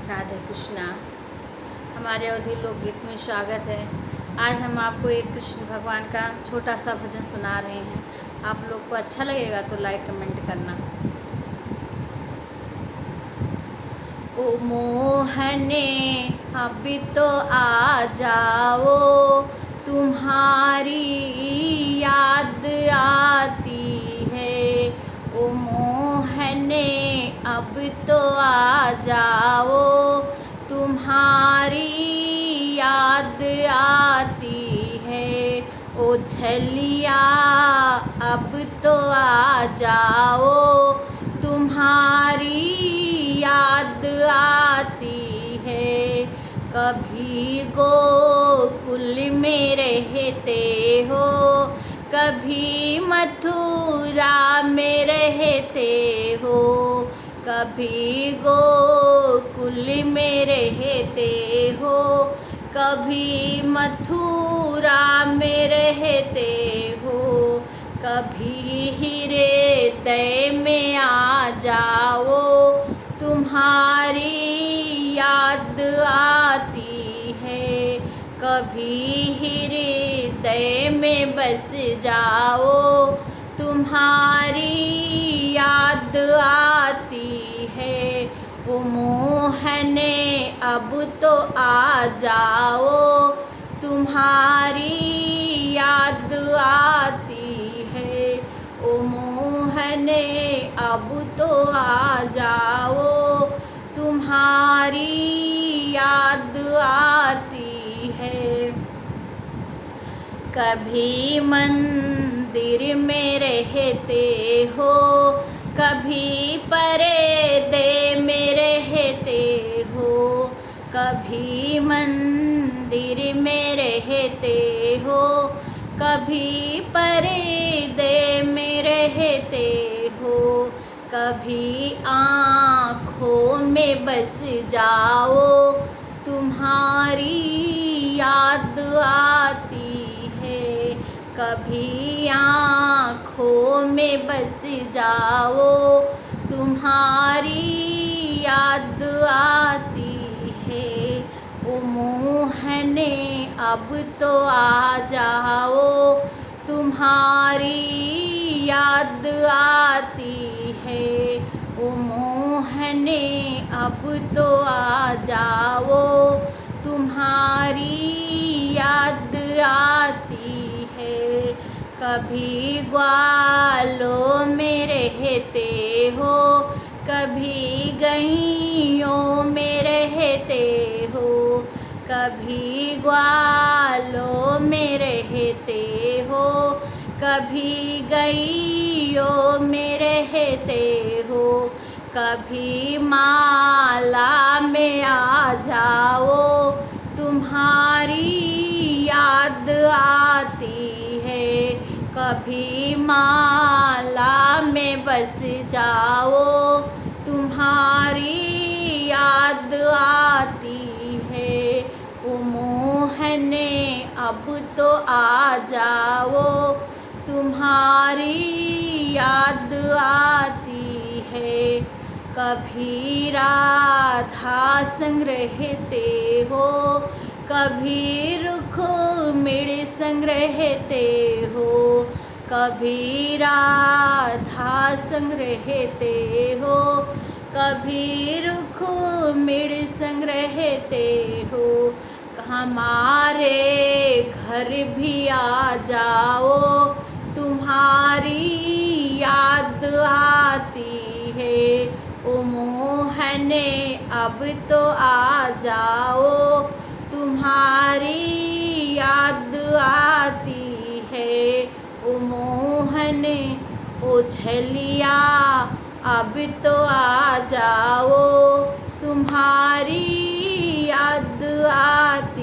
राधे कृष्णा। हमारे अवधि लोकगीत में स्वागत है। आज हम आपको एक कृष्ण भगवान का छोटा सा भजन सुना रहे हैं। आप लोग को अच्छा लगेगा तो लाइक कमेंट करना। ओ मोहने अभी तो आ जाओ, तुम्हारी याद आती है। ओ मोहने अब तो आ जाओ, तुम्हारी याद आती है। ओ झलिया अब तो आ जाओ, तुम्हारी याद आती है। कभी गोकुल में रहते हो, कभी मथुरा में रहते हो। कभी गोकुल में रहते हो, कभी मथुरा में रहते हो। कभी हृदय में आ जाओ, तुम्हारी याद आती है। कभी हृदय में बस जाओ, तुम्हारी याद आती है। ओ मोहने अब तो आ जाओ, तुम्हारी याद आती है। ओ मोहने अब तो आ जाओ, तुम्हारी याद आती है। कभी मंदिर में रहते हो, कभी पर्दे में रहते हो। कभी मंदिर में रहते हो, कभी पर्दे में रहते हो। कभी आँखों में बस जाओ, तुम्हारी याद आती है। कभी आँखों में बस जाओ, तुम्हारी याद आती है। ओ मोहने अब तो आ जाओ, तुम्हारी याद आती है। ओ मोहने अब तो आ जाओ, तुम्हारी याद आती है। कभी ग्वालों में रहते हो, कभी गैयों में रहते हो। कभी ग्वालों में रहते हो, कभी गैयों में रहते हो। कभी माला में आ जाओ, तुम्हारी याद आती है। कभी माला में बस जाओ, तुम्हारी याद आती है। ओ मोहने अब तो आ जाओ, तुम्हारी याद आती है। कभी राधा संग रहते हो, कभी रुक्मिणी संग रहते हो। कभी राधा संग रहते हो, कभी रुक्मिणी संग रहते हो। हमारे घर भी आ जाओ, तुम्हारी याद आती है। ओ मोहने अब तो आ जाओ, तुम्हारी याद आती है। ओ मोहने ओ झलिया अब तो आ जाओ, तुम्हारी याद आती